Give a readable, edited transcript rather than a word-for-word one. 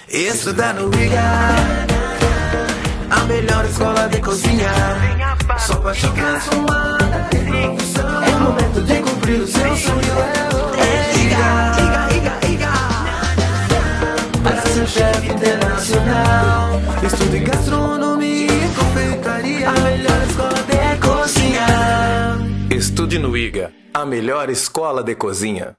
Estuda no IGA, a melhor escola de cozinha. Só pra te transformar em profissão. É momento de cumprir o seu sonho. É IGA, para ser chefe internacional. Estude gastronomia e confeitaria. A melhor escola de cozinha. Estude no IGA, a melhor escola de cozinha.